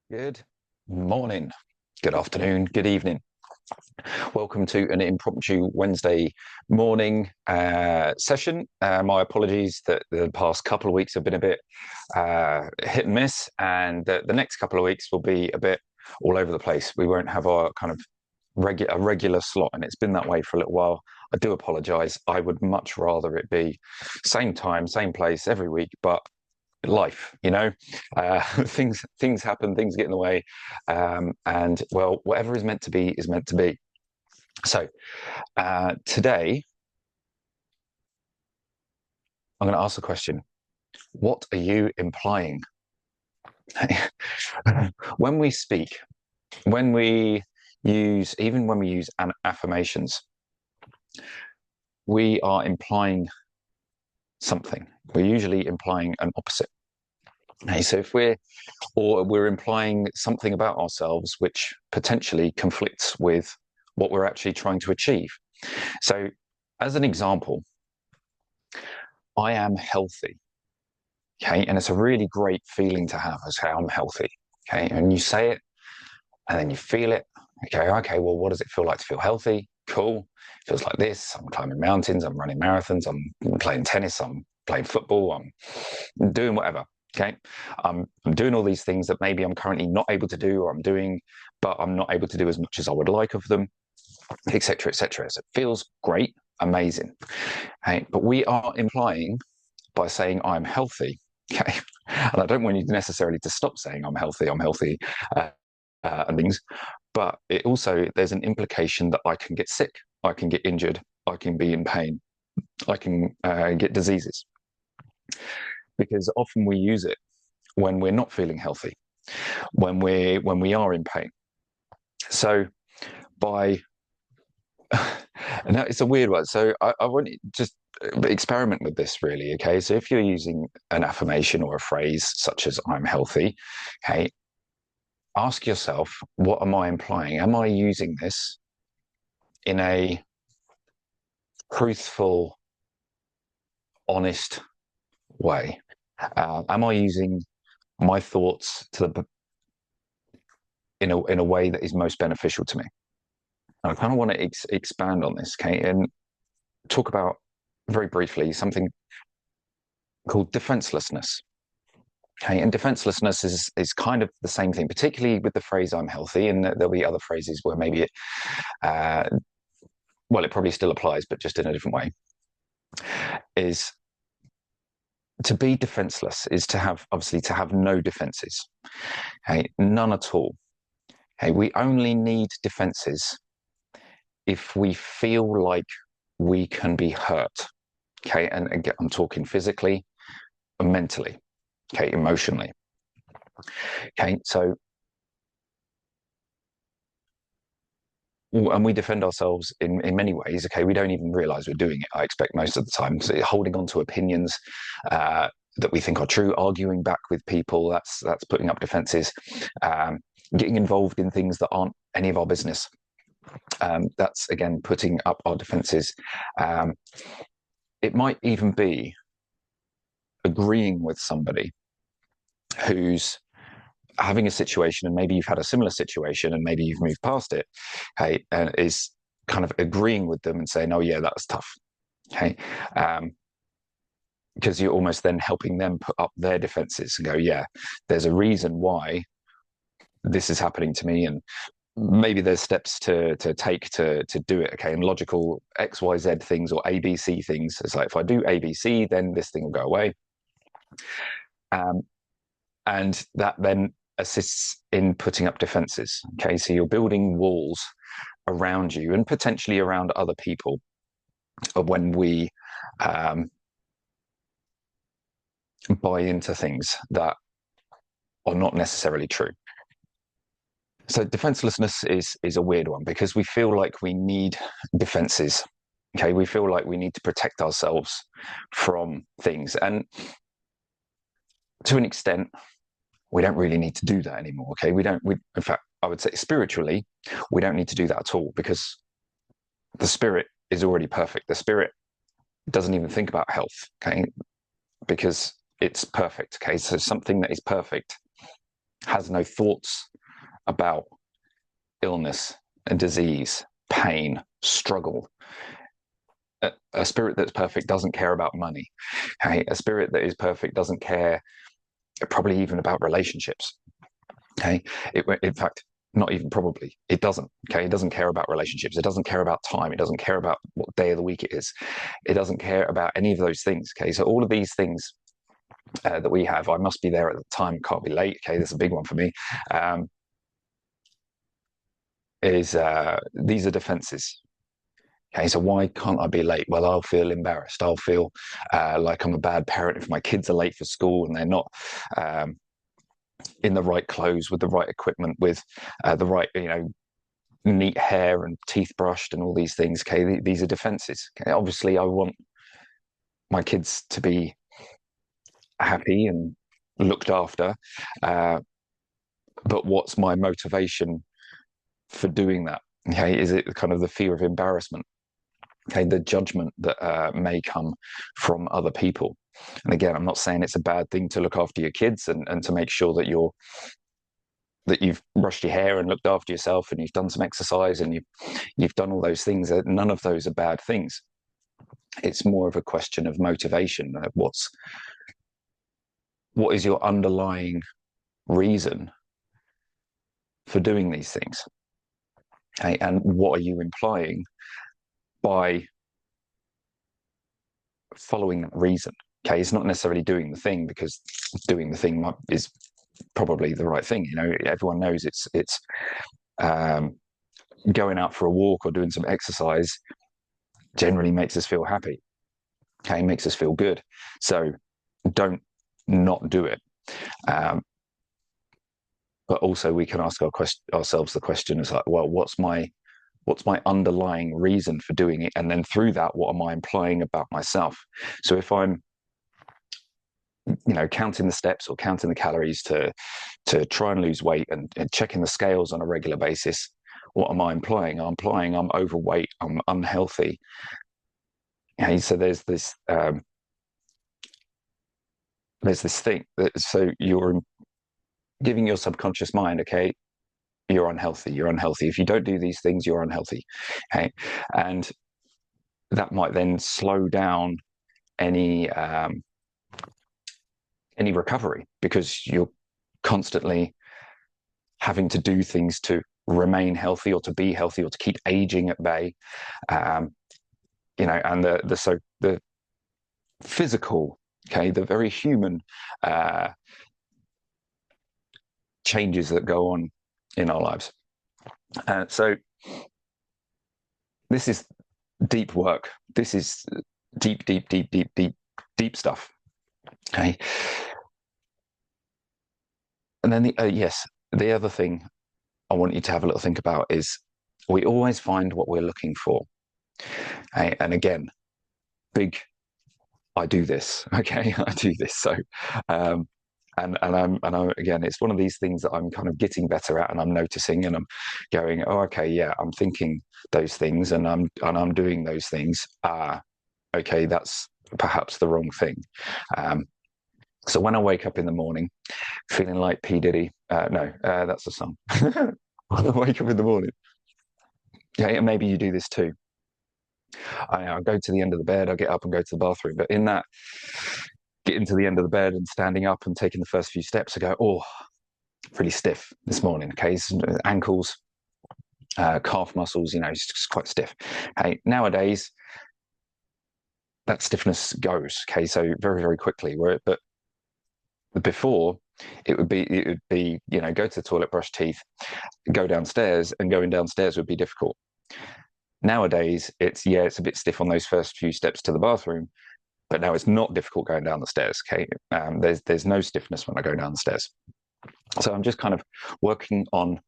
Good morning, good afternoon, good evening. Welcome to an impromptu Wednesday morning session. My apologies that the past couple of weeks have been a bit hit and miss, and the next couple of weeks will be a bit all over the place. We won't have our kind of regular slot, and it's been that way for a little while. I do apologize. I would much rather it be same time, same place every week, but life, things happen, things get in the way, and well, whatever is meant to be is meant to be. So today I'm going to ask a question. What are you implying? When we speak, when we even when we use affirmations, we are implying something. We're usually implying an opposite. Okay, so if we're implying something about ourselves which potentially conflicts with what we're actually trying to achieve. So as an example, I am healthy. Okay, and it's a really great feeling to have, as how I'm healthy. Okay, and you say it and then you feel it. Okay, well, what does it feel like to feel healthy? Cool. It feels like this. I'm climbing mountains, I'm running marathons, I'm playing tennis, I'm playing football, I'm doing whatever. Okay, I'm doing all these things that maybe I'm currently not able to do, or I'm doing, but I'm not able to do as much as I would like of them, etc., etc. So it feels great, amazing. Okay, but we are implying by saying I'm healthy. Okay, and I don't want you necessarily to stop saying I'm healthy, and things, but it also there's an implication that I can get sick, I can get injured, I can be in pain, I can get diseases, because often we use it when we're not feeling healthy, when we are in pain. So by and it's a weird one. So I want you to just experiment with this really. Okay, so if you're using an affirmation or a phrase such as I'm healthy, okay, ask yourself, what am I implying? Am I using this in a truthful, honest way? Am I using my thoughts in a way that is most beneficial to me? And I kind of want to expand on this, okay, and talk about very briefly something called defenselessness. Okay, and defenselessness is kind of the same thing, particularly with the phrase "I'm healthy," and there'll be other phrases where maybe uh, well, it probably still applies, but just in a different way. Is to be defenseless is to have obviously to have no defenses. Okay, none at all. Okay, we only need defenses if we feel like we can be hurt. Okay, and again, I'm talking physically, mentally, okay, emotionally. Okay, so and we defend ourselves in many ways. Okay, we don't even realize we're doing it, I expect, most of the time. So holding on to opinions that we think are true, arguing back with people, that's putting up defenses. Getting involved in things that aren't any of our business, that's again putting up our defenses. It might even be agreeing with somebody who's having a situation, and maybe you've had a similar situation and maybe you've moved past it, okay, and is kind of agreeing with them and saying, oh yeah, that was tough. Okay, because you're almost then helping them put up their defenses and go, yeah, there's a reason why this is happening to me, and maybe there's steps to take to do it. Okay, and logical XYZ things or ABC things. It's like, if I do ABC, then this thing will go away. And that then assists in putting up defenses. Okay, so you're building walls around you and potentially around other people when we buy into things that are not necessarily true. So defenselessness is a weird one because we feel like we need defenses. Okay, we feel like we need to protect ourselves from things, and to an extent, we don't really need to do that anymore. Okay, in fact, I would say spiritually, we don't need to do that at all, because the spirit is already perfect. The spirit doesn't even think about health, okay, because it's perfect. Okay, so something that is perfect has no thoughts about illness and disease, pain, struggle. A spirit that's perfect doesn't care about money. Okay? A spirit that is perfect doesn't care probably even about relationships. Okay, in fact, not even probably, it doesn't. Okay, it doesn't care about relationships. It doesn't care about time. It doesn't care about what day of the week it is. It doesn't care about any of those things. Okay, so all of these things that we have, I must be there at the time, can't be late. Okay, that's a big one for me. These are defenses. Okay, so why can't I be late? Well, I'll feel embarrassed. I'll feel like I'm a bad parent if my kids are late for school and they're not in the right clothes, with the right equipment, with the right, neat hair and teeth brushed and all these things. Okay, these are defenses. Okay? Obviously, I want my kids to be happy and looked after, but what's my motivation for doing that? Okay, is it kind of the fear of embarrassment? Okay, the judgment that may come from other people. And again, I'm not saying it's a bad thing to look after your kids and to make sure that you've brushed your hair and looked after yourself and you've done some exercise and you've done all those things. None of those are bad things. It's more of a question of motivation. What is your underlying reason for doing these things? Okay, and what are you implying by following that reason? Okay, it's not necessarily doing the thing, because doing the thing is probably the right thing. Everyone knows it's going out for a walk or doing some exercise generally makes us feel happy. Okay, makes us feel good. So don't not do it. But also we can ask ourselves the question is like, well, what's my underlying reason for doing it? And then through that, what am I implying about myself? So if I'm counting the steps or counting the calories to try and lose weight and checking the scales on a regular basis, what am I implying? I'm implying I'm overweight, I'm unhealthy. Okay, so there's this thing so you're giving your subconscious mind, okay, you're unhealthy. If you don't do these things, you're unhealthy. Okay, and that might then slow down any recovery, because you're constantly having to do things to remain healthy or to be healthy or to keep aging at bay. And the physical, okay, the very human changes that go on in our lives. So this is deep work. This is deep stuff. Okay. And then the other thing I want you to have a little think about is we always find what we're looking for. Okay? And again, I do this. Okay, I do this. So, and I'm again, it's one of these things that I'm kind of getting better at, and I'm noticing, and I'm going, oh, okay, yeah, I'm thinking those things, and I'm doing those things. Okay, that's perhaps the wrong thing. So when I wake up in the morning, feeling like P. Diddy, no, that's a song. When I wake up in the morning, yeah, and maybe you do this too. I go to the end of the bed, I get up and go to the bathroom, but in that getting to the end of the bed and standing up and taking the first few steps, I go, oh, really stiff this morning. Okay, ankles, calf muscles, it's just quite stiff. Okay, nowadays that stiffness goes. Okay, so very, very quickly. But before it would be go to the toilet, brush teeth, go downstairs, and going downstairs would be difficult. Nowadays it's a bit stiff on those first few steps to the bathroom, but now it's not difficult going down the stairs. Okay, there's no stiffness when I go down the stairs. So I'm just kind of working on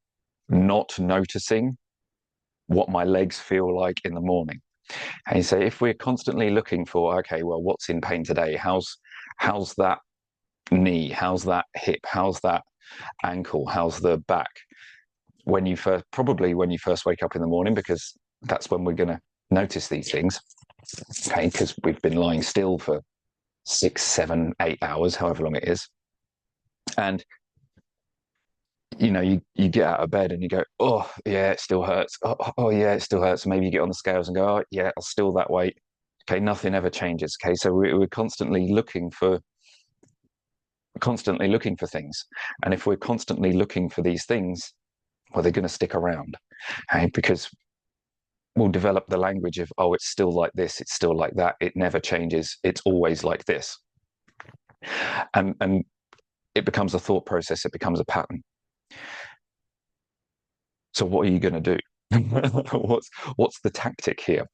not noticing what my legs feel like in the morning. And so if we're constantly looking for, okay, well, what's in pain today? How's that knee? How's that hip? How's that ankle? How's the back? When you first wake up in the morning, because that's when we're going to notice these things. Okay, because we've been lying still for 6, 7, 8 hours, however long it is. And you get out of bed and you go, oh yeah, it still hurts. Oh yeah, it still hurts. Maybe you get on the scales and go, oh yeah, I'll still that weight. Okay, nothing ever changes. Okay, so we're constantly looking for things, and if we're constantly looking for these things, well, they're going to stick around, okay? Because we'll develop the language of, oh, it's still like this, it's still like that, it never changes, it's always like this, and it becomes a thought process, it becomes a pattern. So what are you going to do? what's the tactic here?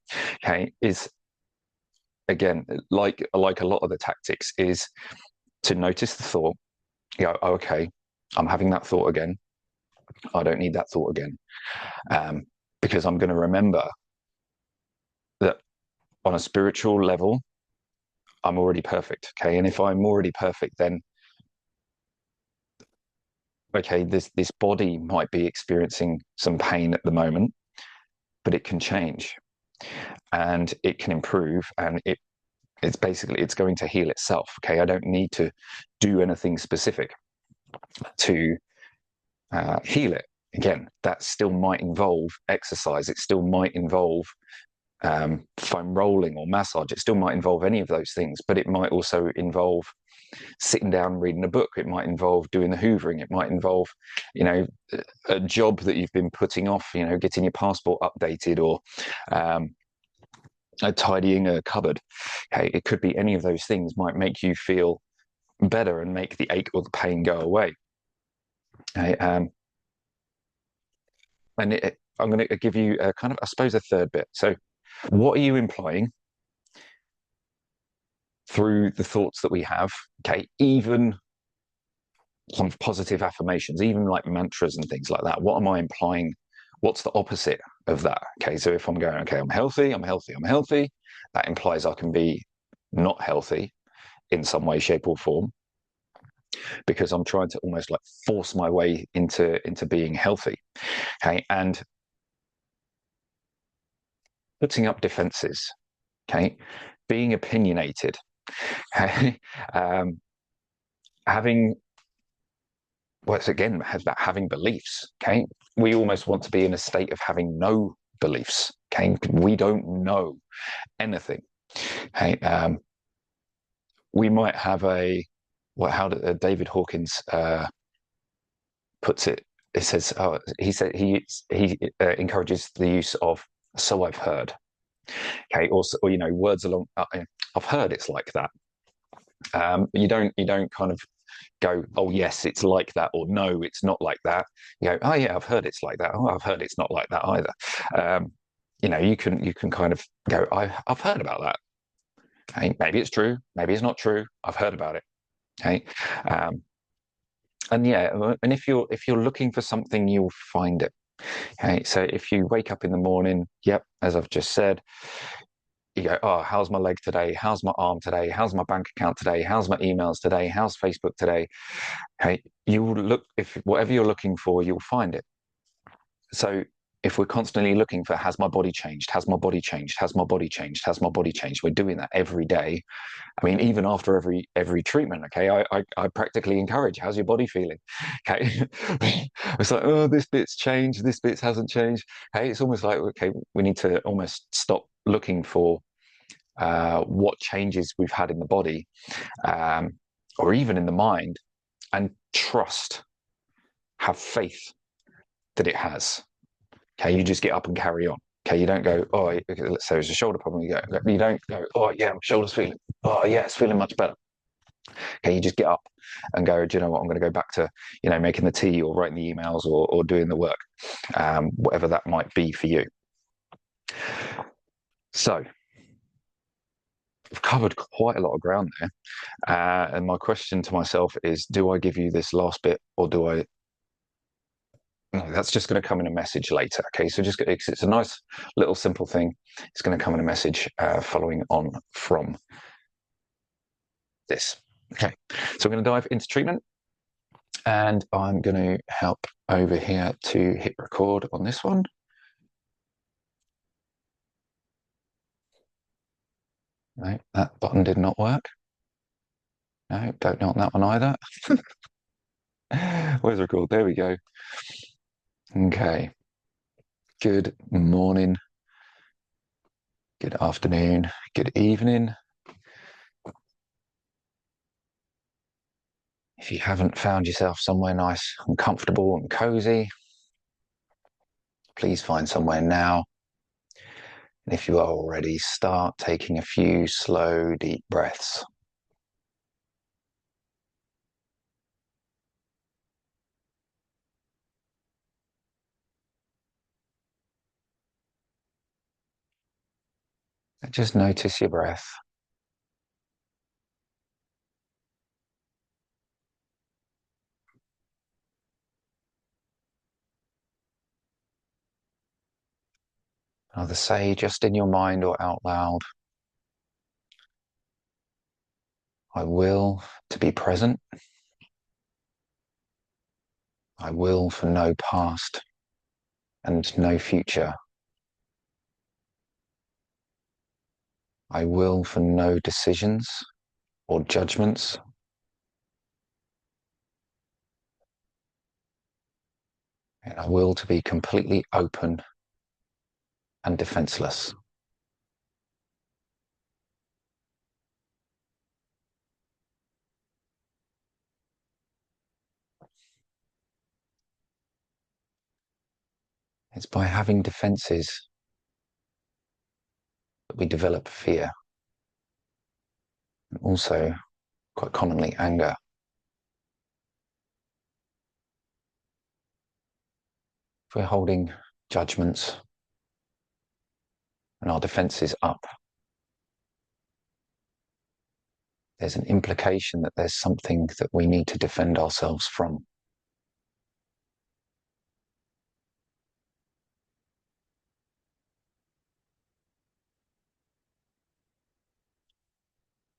Okay, is again, like a lot of the tactics, is to notice the thought. You go, oh, okay, I'm having that thought again. I don't need that thought again, because I'm going to remember that on a spiritual level, I'm already perfect. Okay, and if I'm already perfect, then okay, this body might be experiencing some pain at the moment, but it can change and it can improve, and it's going to heal itself. Okay, I don't need to do anything specific to heal it. Again, that still might involve exercise, it still might involve foam rolling or massage, it still might involve any of those things, but it might also involve sitting down and reading a book, it might involve doing the hoovering, it might involve a job that you've been putting off, getting your passport updated, or tidying a cupboard. Okay, it could be any of those things might make you feel better and make the ache or the pain go away. Okay, I'm going to give you a kind of, I suppose, a third bit. So what are you implying through the thoughts that we have? Okay, even some positive affirmations, even like mantras and things like that. What am I implying? What's the opposite of that? Okay, so if I'm going, okay, I'm healthy, I'm healthy, I'm healthy, that implies I can be not healthy in some way, shape, or form, because I'm trying to almost like force my way into being healthy. Okay, and putting up defenses. Okay, being opinionated. Okay, having once again has that having beliefs. Okay, we almost want to be in a state of having no beliefs. Okay, we don't know anything. Okay, we might have how did, David Hawkins puts it. It says, he said he encourages the use of "so I've heard." Okay, or words along. I've heard it's like that. You don't kind of go, oh yes, it's like that, or no, it's not like that. You go, oh yeah, I've heard it's like that. Oh, I've heard it's not like that either. You can kind of go, I've heard about that. Okay, maybe it's true, maybe it's not true. I've heard about it. Okay, um, and yeah, and if you're looking for something, you'll find it. Okay, so if you wake up in the morning, yep, as I've just said, you go, oh, how's my leg today? How's my arm today? How's my bank account today? How's my emails today? How's Facebook today? Okay, you will look, if whatever you're looking for, you'll find it. So if we're constantly looking for, has my body changed? Has my body changed? Has my body changed? Has my body changed? We're doing that every day. I mean, even after every treatment, okay, I practically encourage, how's your body feeling? Okay. It's like, oh, this bit's changed, this bit hasn't changed. Hey, it's almost like, okay, we need to almost stop looking for what changes we've had in the body, or even in the mind, and have faith that it has. Okay, you just get up and carry on. Okay, you don't go, oh, let's say it's a shoulder problem. You don't go, oh yeah, my shoulder's feeling, oh yeah, it's feeling much better. Okay, you just get up and go, do you know what? I'm going to go back to, making the tea or writing the emails or doing the work, whatever that might be for you. So I've covered quite a lot of ground there. And my question to myself is, do I give you this last bit, or do I? No, that's just going to come in a message later. Okay, so it's a nice little simple thing. It's going to come in a message following on from this. Okay, so I'm going to dive into treatment, and I'm going to help over here to hit record on this one. No, that button did not work. No, don't want that one either. Where's record? There we go. Okay. Good morning, good afternoon, good evening. If you haven't found yourself somewhere nice and comfortable and cozy, please find somewhere now. And if you are already, start taking a few slow, deep breaths. Just notice your breath. Either say just in your mind or out loud, I will to be present. I will for no past and no future. I will for no decisions or judgments. And I will to be completely open and defenseless. It's by having defenses that we develop fear, and also quite commonly anger. If we're holding judgments and our defenses up, there's an implication that there's something that we need to defend ourselves from.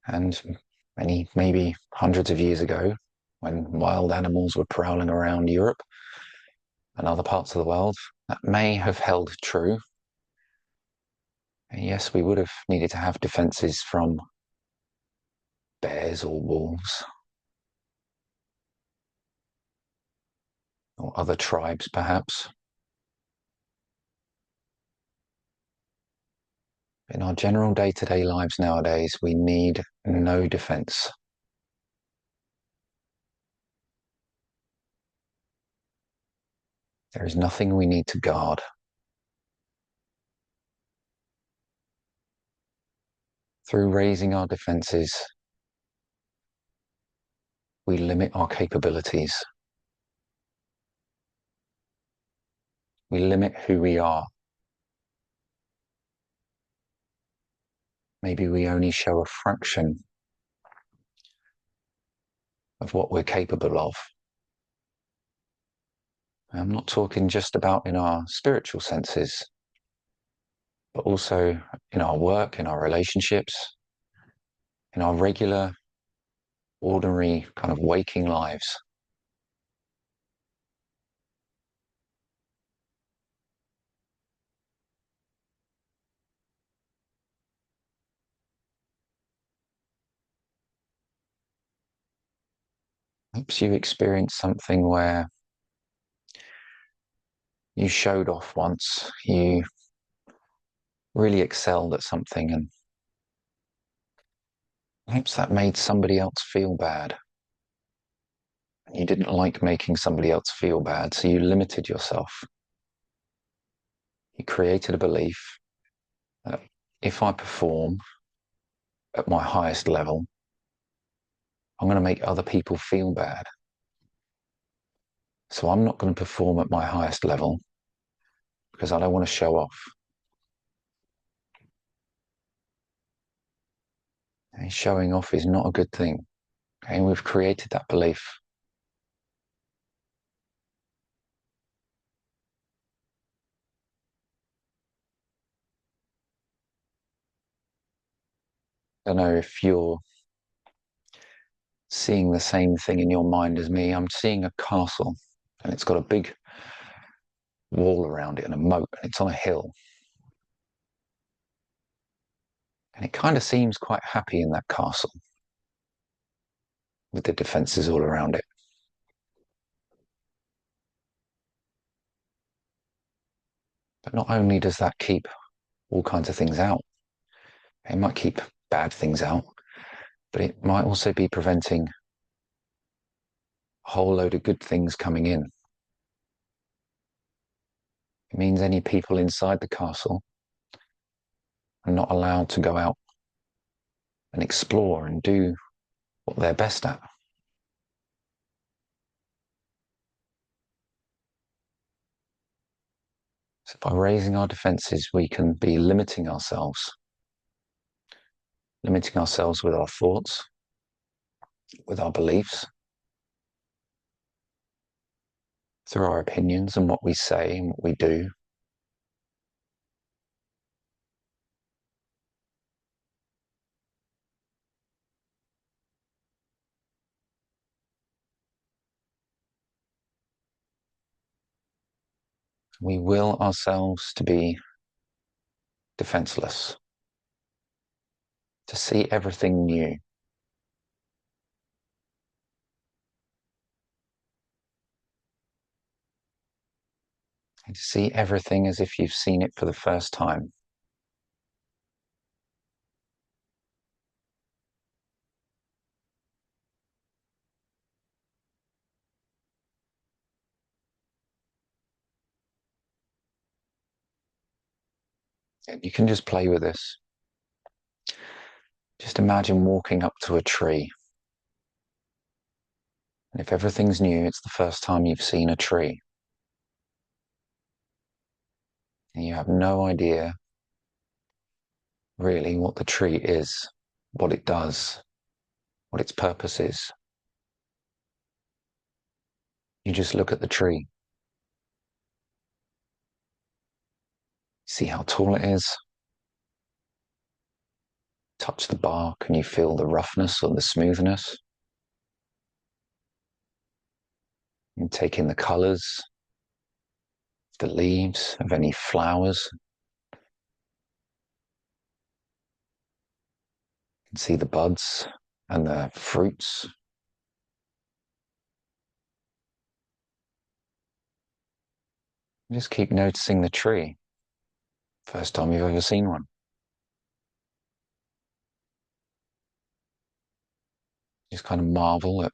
And maybe hundreds of years ago, when wild animals were prowling around Europe and other parts of the world, that may have held true. And yes, we would have needed to have defenses from bears or wolves or other tribes, perhaps. In our general day-to-day lives nowadays, we need no defense. There is nothing we need to guard. Through raising our defenses, we limit our capabilities. We limit who we are. Maybe we only show a fraction of what we're capable of. I'm not talking just about in our spiritual senses, but also in our work, in our relationships, in our regular, ordinary kind of waking lives. Perhaps you experienced something where you showed off once, you really excelled at something, and perhaps that made somebody else feel bad. You didn't like making somebody else feel bad, so you limited yourself. You created a belief that if I perform at my highest level, I'm going to make other people feel bad. So I'm not going to perform at my highest level because I don't want to show off. And showing off is not a good thing. Okay? And we've created that belief. I don't know if you're seeing the same thing in your mind as me. I'm seeing a castle and it's got a big wall around it and a moat, and it's on a hill. And it kind of seems quite happy in that castle with the defenses all around it. But not only does that keep all kinds of things out, it might keep bad things out, but it might also be preventing a whole load of good things coming in. It means any people inside the castle are not allowed to go out and explore and do what they're best at. So by raising our defenses, we can be limiting ourselves with our thoughts, with our beliefs, through our opinions and what we say and what we do. We will ourselves to be defenseless, to see everything new. And to see everything as if you've seen it for the first time. And you can just play with this. Just imagine walking up to a tree. And if everything's new, it's the first time you've seen a tree. And you have no idea really what the tree is, what it does, what its purpose is. You just look at the tree. See how tall it is. Touch the bark and you feel the roughness or the smoothness. And take in the colors, the leaves of any flowers. You can see the buds and the fruits. Just keep noticing the tree. First time you've ever seen one. Just kind of marvel at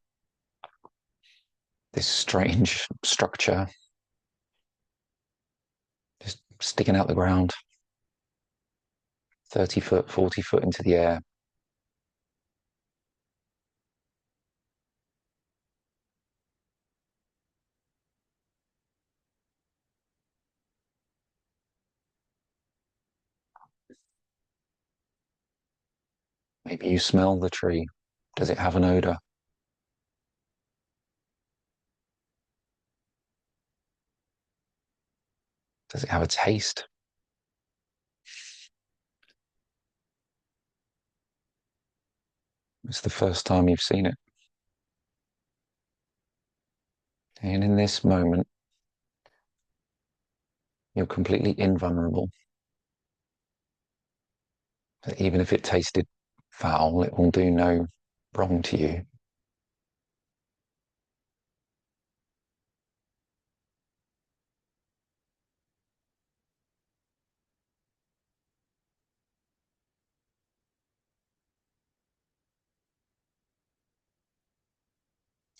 this strange structure just sticking out the ground, 30 foot, 40 foot into the air. Maybe you smell the tree. Does it have an odor? Does it have a taste? It's the first time you've seen it. And in this moment, you're completely invulnerable. That even if it tasted foul, it will do no wrong to you.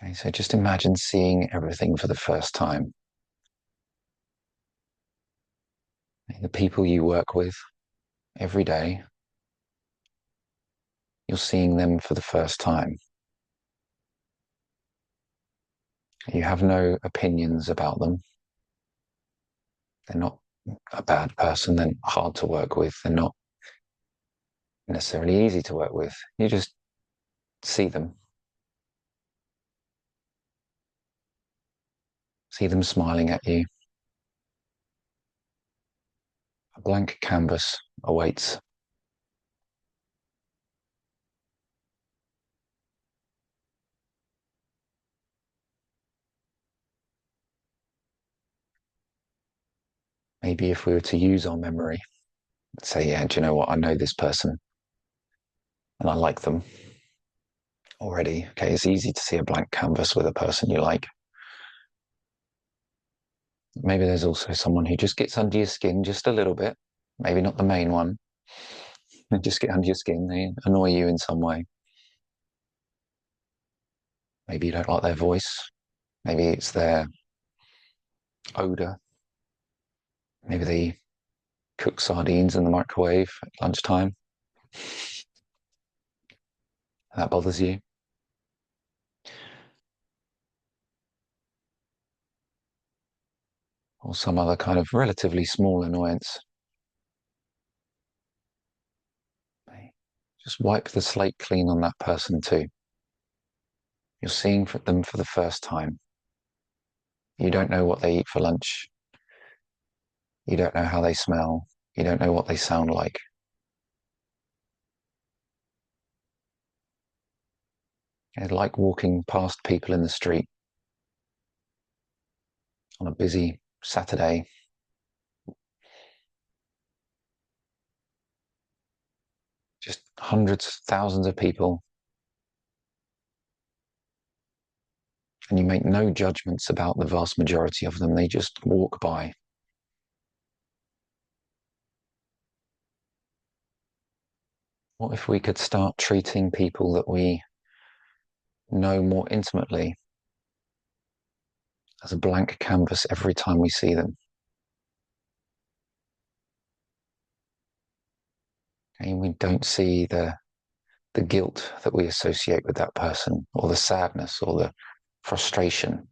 Okay, so just imagine seeing everything for the first time. The people you work with every day, you're seeing them for the first time. You have no opinions about them. They're not a bad person. They're hard to work with. They're not necessarily easy to work with. You just see them smiling at you. A blank canvas awaits. Maybe if we were to use our memory, say, yeah, do you know what? I know this person and I like them already. Okay, it's easy to see a blank canvas with a person you like. Maybe there's also someone who just gets under your skin just a little bit, maybe not the main one. They just get under your skin, they annoy you in some way. Maybe you don't like their voice. Maybe it's their odor. Maybe they cook sardines in the microwave at lunchtime. That bothers you. Or some other kind of relatively small annoyance. Just wipe the slate clean on that person too. You're seeing them for the first time. You don't know what they eat for lunch. You don't know how they smell. You don't know what they sound like. It's like walking past people in the street on a busy Saturday. Just hundreds, thousands of people. And you make no judgments about the vast majority of them. They just walk by. What if we could start treating people that we know more intimately as a blank canvas every time we see them? And we don't see the guilt that we associate with that person, or the sadness, or the frustration.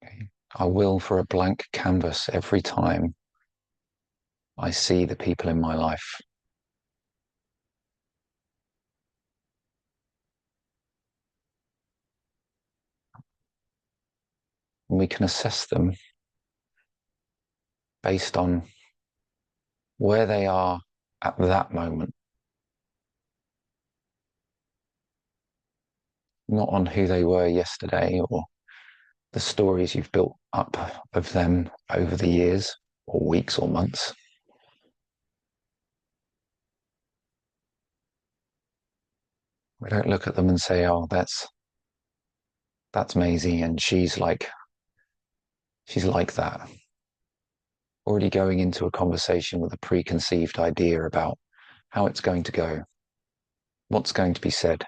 Okay. I will for a blank canvas every time I see the people in my life. And we can assess them based on where they are at that moment, not on who they were yesterday or the stories you've built up of them over the years or weeks or months. We don't look at them and say, oh, that's Maisie and she's like that. Already going into a conversation with a preconceived idea about how it's going to go, what's going to be said.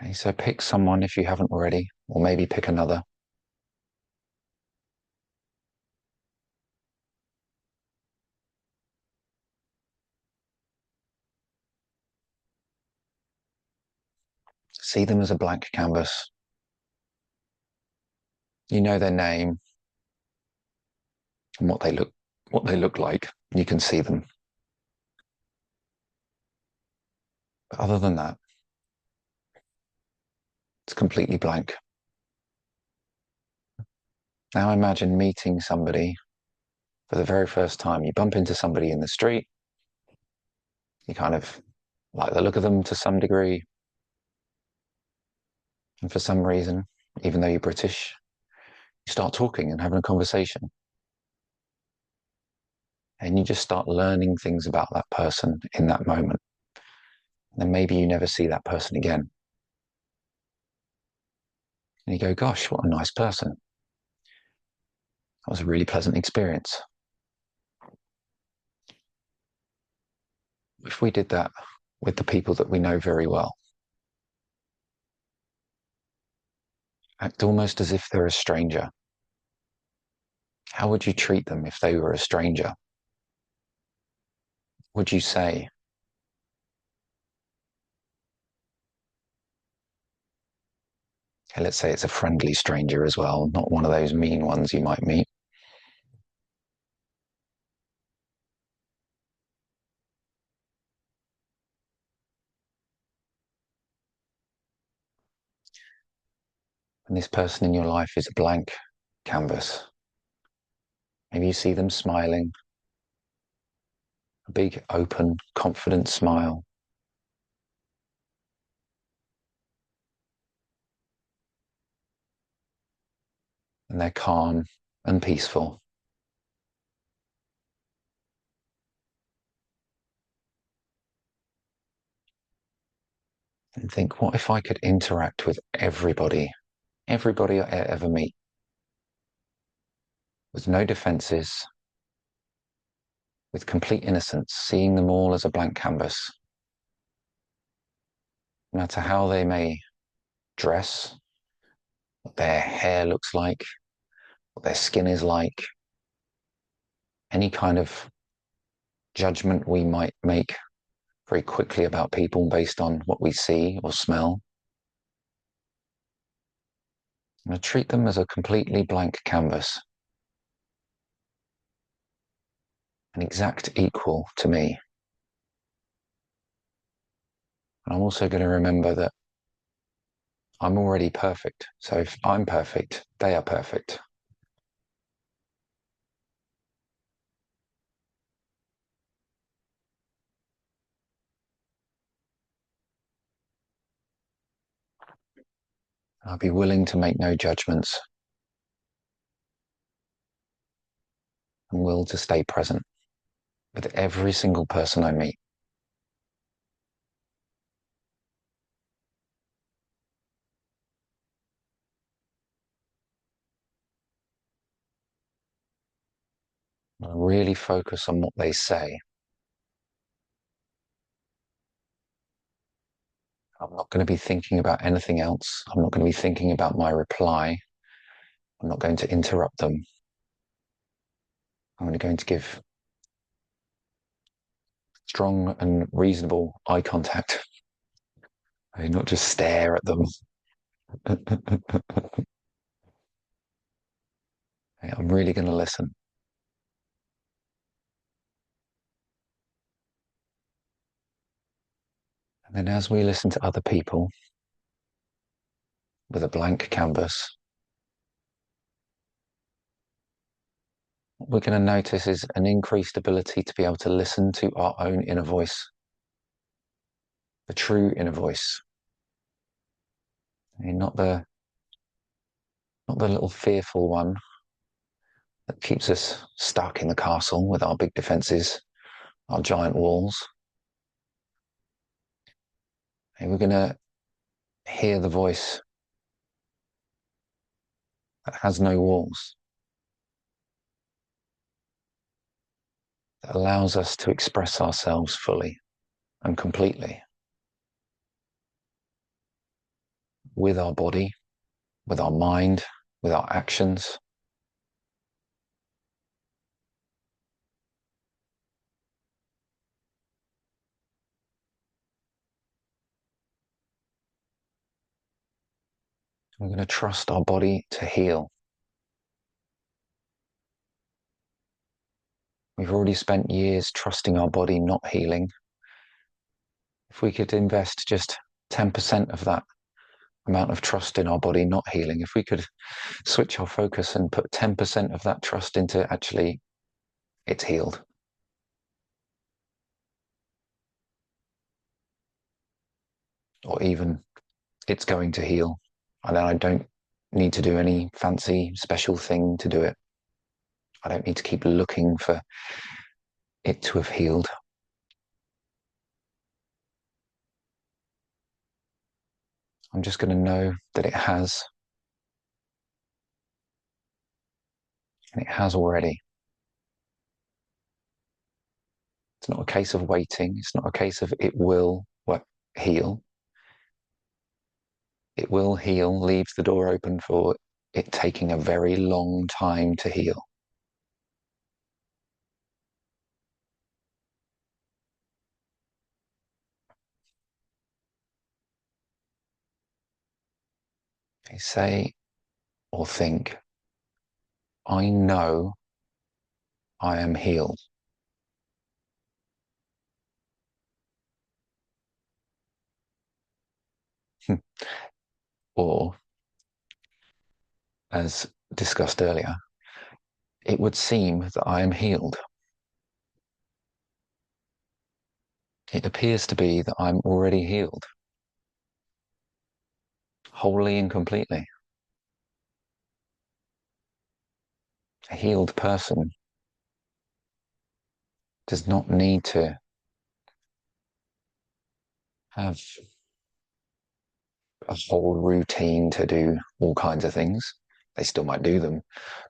Okay, so pick someone if you haven't already, or maybe pick another. See them as a blank canvas. You know their name and what they look like. You can see them. But other than that, it's completely blank. Now imagine meeting somebody for the very first time. You bump into somebody in the street. You kind of like the look of them to some degree. And for some reason, even though you're British, you start talking and having a conversation. And you just start learning things about that person in that moment. And then maybe you never see that person again. And you go, gosh, what a nice person. That was a really pleasant experience. If we did that with the people that we know very well, act almost as if they're a stranger. How would you treat them if they were a stranger? Would you say, okay, let's say it's a friendly stranger as well, not one of those mean ones you might meet. And this person in your life is a blank canvas. Maybe you see them smiling, a big, open, confident smile. And they're calm and peaceful. and think, what if I could interact with everybody I ever meet, with no defenses, with complete innocence, seeing them all as a blank canvas, no matter how they may dress, what their hair looks like, what their skin is like, any kind of judgment we might make very quickly about people based on what we see or smell. And I treat them as a completely blank canvas, an exact equal to me. And I'm also going to remember that I'm already perfect. So if I'm perfect, they are perfect. I'll be willing to make no judgments and will to stay present with every single person I meet. I really focus on what they say. I'm not going to be thinking about anything else. I'm not going to be thinking about my reply. I'm not going to interrupt them. I'm going to give strong and reasonable eye contact. I not just stare at them. I'm really going to listen. And then as we listen to other people with a blank canvas, what we're going to notice is an increased ability to be able to listen to our own inner voice, the true inner voice, and not the little fearful one that keeps us stuck in the castle with our big defenses, our giant walls. And we're going to hear the voice that has no walls, that allows us to express ourselves fully and completely with our body, with our mind, with our actions. We're going to trust our body to heal. We've already spent years trusting our body not healing. If we could invest just 10% of that amount of trust in our body not healing, if we could switch our focus and put 10% of that trust into actually it's healed. Or even it's going to heal. And then I don't need to do any fancy special thing to do it. I don't need to keep looking for it to have healed. I'm just going to know that it has. And it has already. It's not a case of waiting. It's not a case of it will heal. It will heal leaves the door open for it taking a very long time to heal. They say or think, I know I am healed. Or, as discussed earlier, it would seem that I am healed. It appears to be that I'm already healed, wholly and completely. A healed person does not need to have a whole routine to do all kinds of things. They still might do them,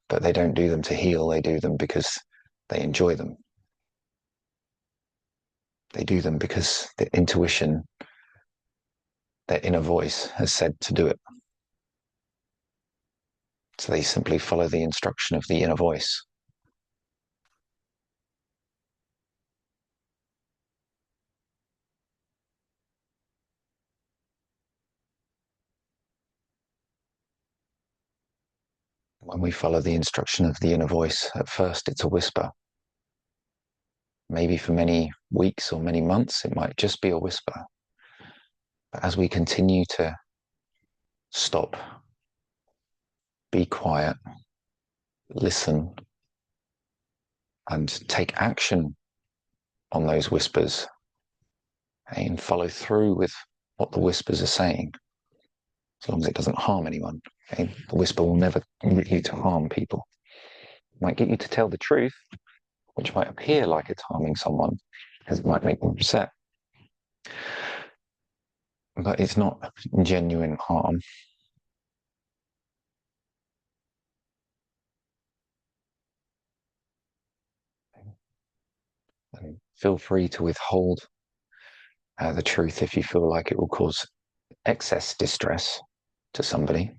but they don't do them to heal. They do them because they enjoy them. They do them because the intuition, their inner voice has said to do it. So they simply follow the instruction of the inner voice. When we follow the instruction of the inner voice, at first it's a whisper. Maybe for many weeks or many months, it might just be a whisper. But as we continue to stop, be quiet, listen, and take action on those whispers and follow through with what the whispers are saying, as long as it doesn't harm anyone. Okay? The whisper will never get you to harm people. It might get you to tell the truth, which might appear like it's harming someone, because it might make them upset. But it's not genuine harm. And feel free to withhold the truth if you feel like it will cause excess distress to somebody.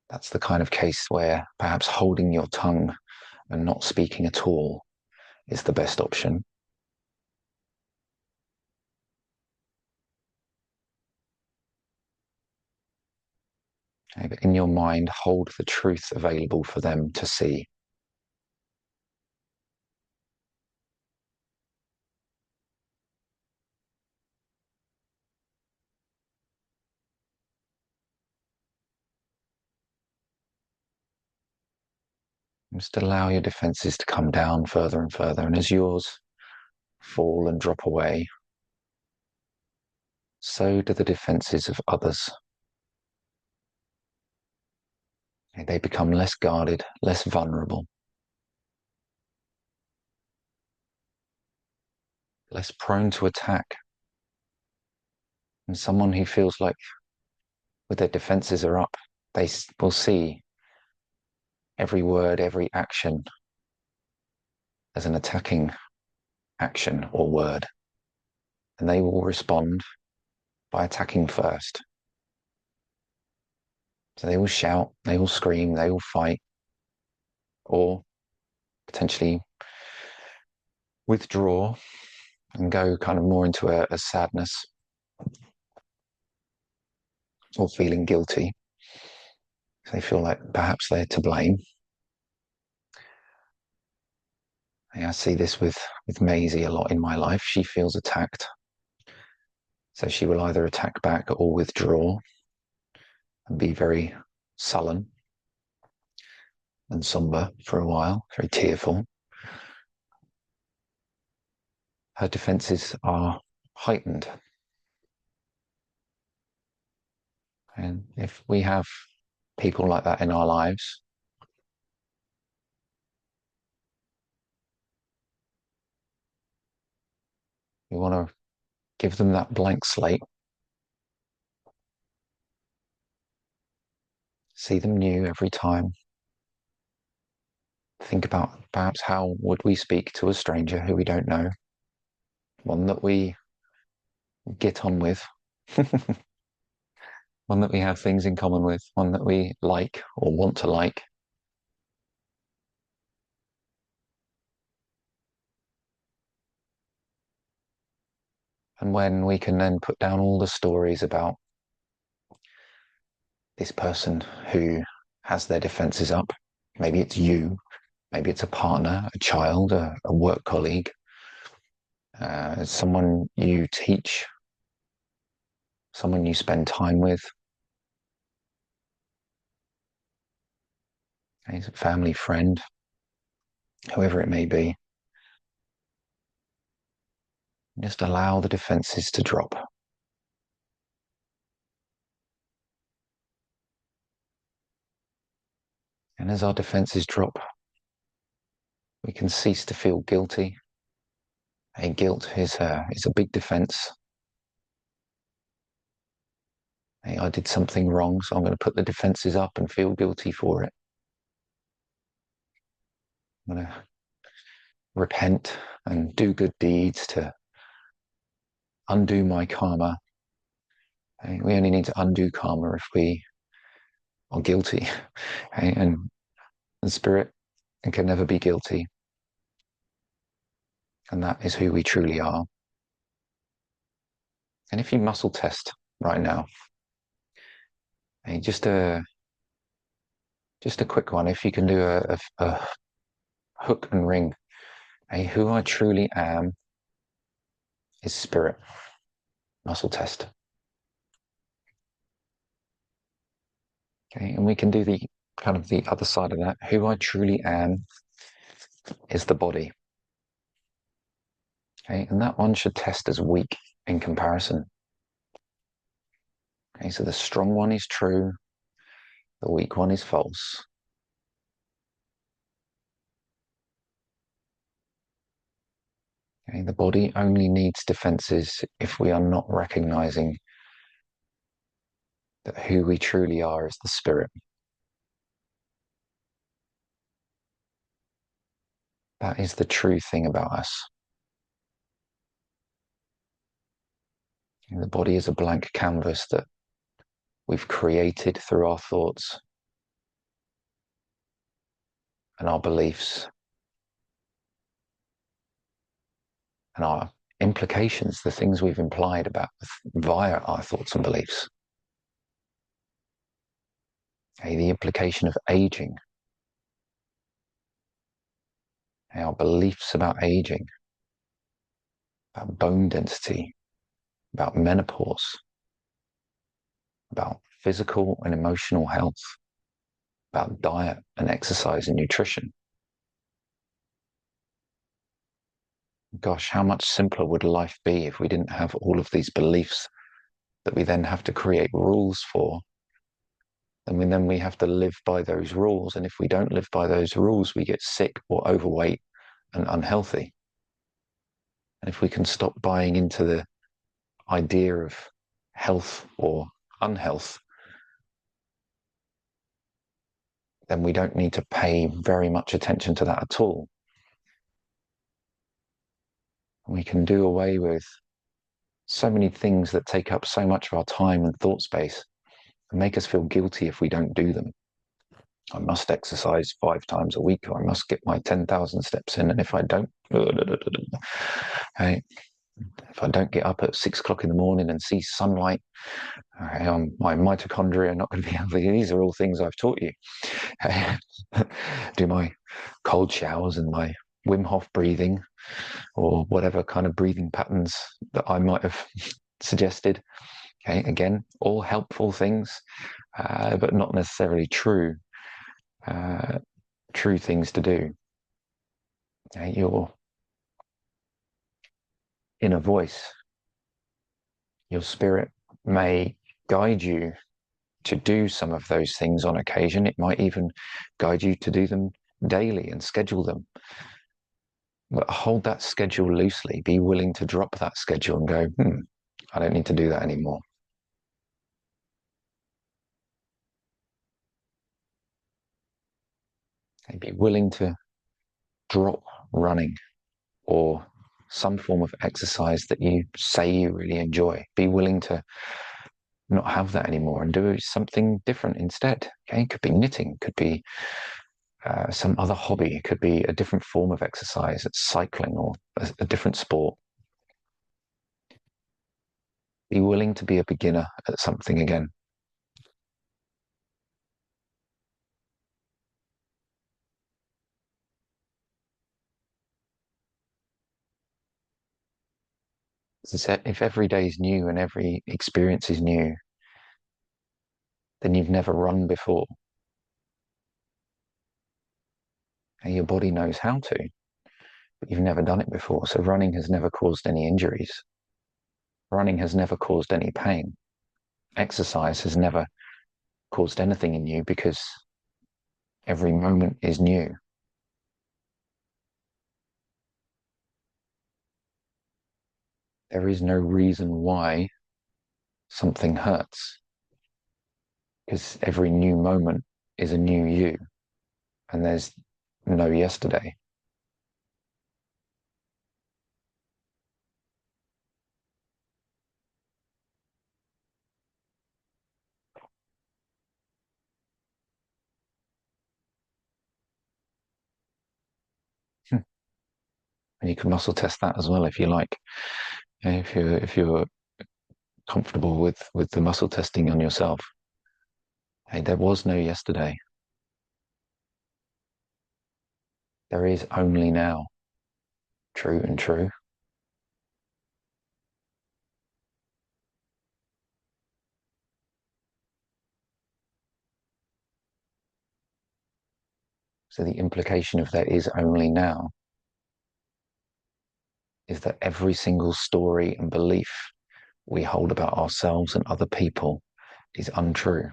That's the kind of case where perhaps holding your tongue and not speaking at all is the best option. Okay, but in your mind, hold the truth available for them to see. Just allow your defenses to come down further and further. And as yours fall and drop away, so do the defenses of others. Okay, they become less guarded, less vulnerable, less prone to attack. And someone who feels like with their defenses are up, they will see every word, every action as an attacking action or word. And they will respond by attacking first. So they will shout, they will scream, they will fight, or potentially withdraw and go kind of more into a sadness or feeling guilty. They feel like perhaps they're to blame. I see this with Maisie a lot in my life. She feels attacked. So she will either attack back or withdraw and be very sullen and somber for a while, very tearful. Her defenses are heightened. And if we have people like that in our lives, we want to give them that blank slate, see them new every time. Think about perhaps how would we speak to a stranger who we don't know, one that we get on with, one that we have things in common with, one that we like or want to like. And when we can then put down all the stories about this person who has their defenses up, maybe it's you, maybe it's a partner, a child, a work colleague, someone you teach, someone you spend time with, a family friend, whoever it may be. Just allow the defenses to drop. And as our defenses drop, we can cease to feel guilty Guilt is a big defense. I did something wrong, so I'm going to put the defenses up and feel guilty for it. I'm going to repent and do good deeds to undo my karma. We only need to undo karma if we are guilty. And the spirit can never be guilty. And that is who we truly are. And if you muscle test right now, just a quick one, if you can do a hook and ring, who I truly am is spirit. Muscle test. Okay, and we can do the kind of the other side of that. Who I truly am is the body. Okay, and that one should test as weak in comparison. Okay, so the strong one is true, the weak one is false. Okay, the body only needs defenses if we are not recognizing that who we truly are is the spirit. That is the true thing about us. And the body is a blank canvas that we've created through our thoughts and our beliefs and our implications, the things we've implied about via our thoughts and beliefs. Okay, the implication of aging, our beliefs about aging, about bone density, about menopause, about physical and emotional health, about diet and exercise and nutrition. Gosh, how much simpler would life be if we didn't have all of these beliefs that we then have to create rules for? And then we have to live by those rules. And if we don't live by those rules, we get sick or overweight and unhealthy. And if we can stop buying into the idea of health or unhealth, then we don't need to pay very much attention to that at all. We can do away with so many things that take up so much of our time and thought space and make us feel guilty if we don't do them. I must exercise 5 times a week, or I must get my 10,000 steps in. And if I don't, hey, if I don't get up at 6 o'clock in the morning and see sunlight, my mitochondria are not going to be healthy. These are all things I've taught you. Do my cold showers and my Wim Hof breathing, or whatever kind of breathing patterns that I might have suggested. Okay, again, all helpful things, but not necessarily true things to do. Okay, your inner voice, your spirit may guide you to do some of those things on occasion. It might even guide you to do them daily and schedule them. But hold that schedule loosely. Be willing to drop that schedule and go, I don't need to do that anymore. And be willing to drop running or some form of exercise that you say you really enjoy. Be willing to not have that anymore and do something different instead. Okay, it could be knitting, could be some other hobby, it could be a different form of exercise, it's cycling or a different sport. Be willing to be a beginner at something again. If every day is new and every experience is new, then you've never run before. And your body knows how to, but you've never done it before. So running has never caused any injuries. Running has never caused any pain. Exercise has never caused anything in you because every moment is new. There is no reason why something hurts, because every new moment is a new you, and there's no yesterday. Hmm. And you can muscle test that as well if you like. If you're comfortable with the muscle testing on yourself. Hey, there was no yesterday. There is only now. True and true. So the implication of there is only now is that every single story and belief we hold about ourselves and other people is untrue,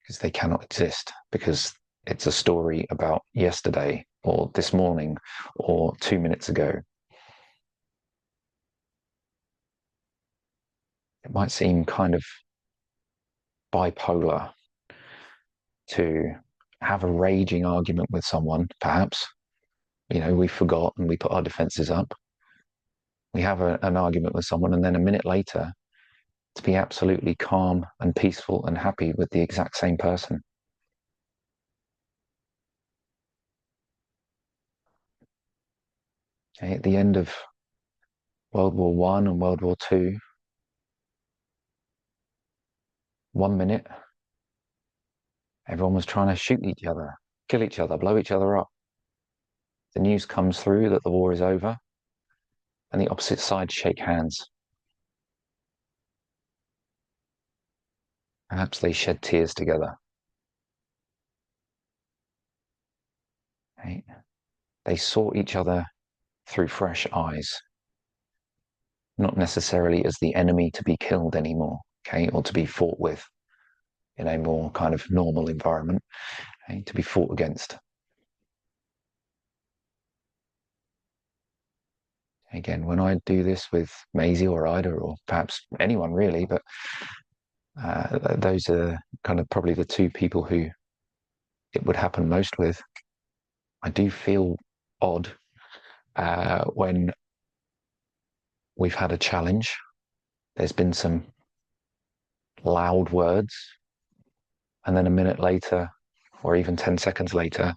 because they cannot exist, because it's a story about yesterday or this morning or 2 minutes ago. It might seem kind of bipolar to have a raging argument with someone, perhaps. We forgot and we put our defenses up. We have an argument with someone, and then a minute later, to be absolutely calm and peaceful and happy with the exact same person. Okay, at the end of World War One and World War Two, 1 minute, everyone was trying to shoot each other, kill each other, blow each other up. The news comes through that the war is over, and the opposite sides shake hands. Perhaps they shed tears together. Right? They saw each other through fresh eyes, not necessarily as the enemy to be killed anymore, okay, or to be fought with in a more kind of normal environment, okay, to be fought against. Again, when I do this with Maisie or Ida, or perhaps anyone really, but those are kind of probably the two people who it would happen most with. I do feel odd when we've had a challenge. There's been some loud words, and then a minute later, or even 10 seconds later,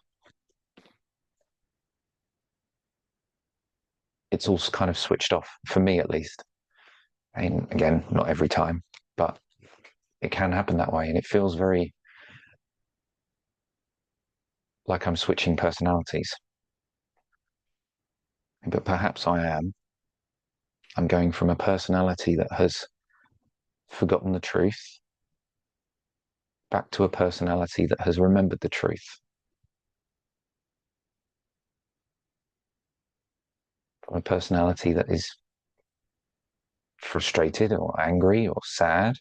it's all kind of switched off, for me at least. And again, not every time, but it can happen that way. And it feels very like I'm switching personalities. But perhaps I am. I'm going from a personality that has forgotten the truth back to a personality that has remembered the truth. From a personality that is frustrated or angry or sad,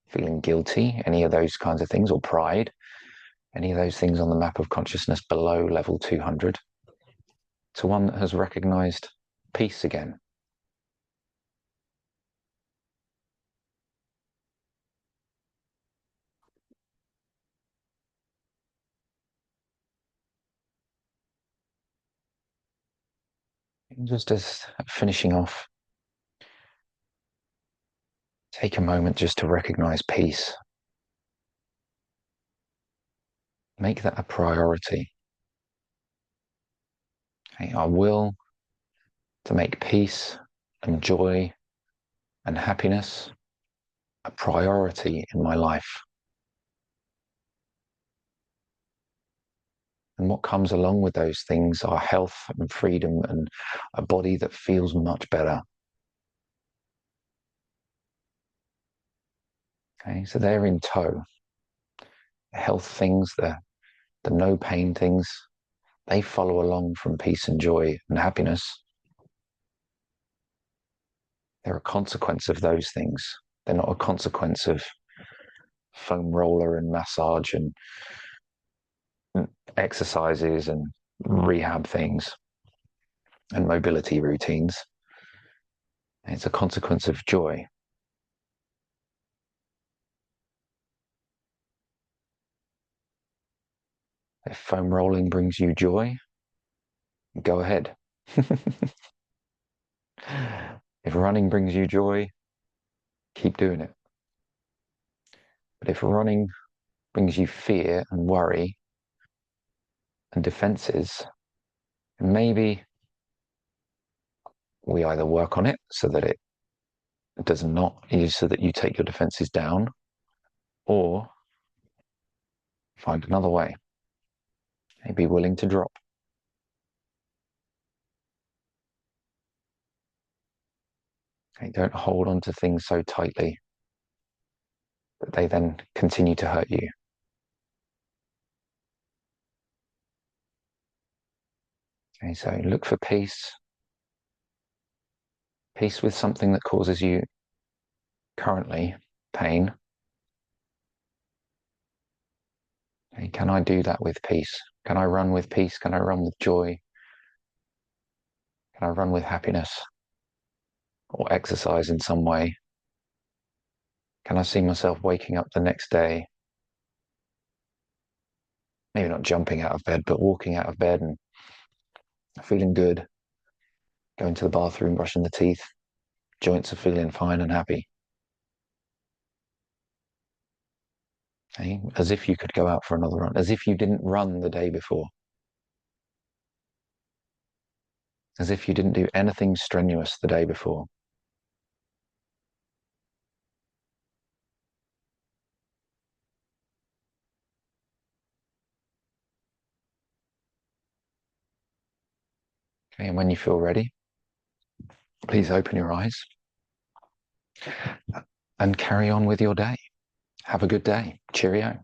feeling guilty, any of those kinds of things, or pride, any of those things on the map of consciousness below level 200, to one that has recognized peace again. Just as finishing off, take a moment just to recognize peace. Make that a priority. Okay, I will to make peace and joy and happiness a priority in my life. And what comes along with those things are health and freedom and a body that feels much better. Okay, so they're in tow. The health things, the no pain things, they follow along from peace and joy and happiness. They're a consequence of those things. They're not a consequence of foam roller and massage and exercises and rehab things and mobility routines. It's a consequence of joy. If foam rolling brings you joy, go ahead. If running brings you joy, keep doing it. But if running brings you fear and worry and defenses, maybe we either work on it so that it does not, so that you take your defenses down, or find another way. And be willing to drop. Okay, don't hold on to things so tightly that they then continue to hurt you. Okay, so look for peace. Peace with something that causes you currently pain. Okay, can I do that with peace? Can I run with peace? Can I run with joy? Can I run with happiness? Or exercise in some way? Can I see myself waking up the next day, maybe not jumping out of bed, but walking out of bed and feeling good, going to the bathroom, brushing the teeth, joints are feeling fine and happy. Okay? As if you could go out for another run, as if you didn't run the day before, as if you didn't do anything strenuous the day before. Okay, and when you feel ready, please open your eyes and carry on with your day. Have a good day. Cheerio.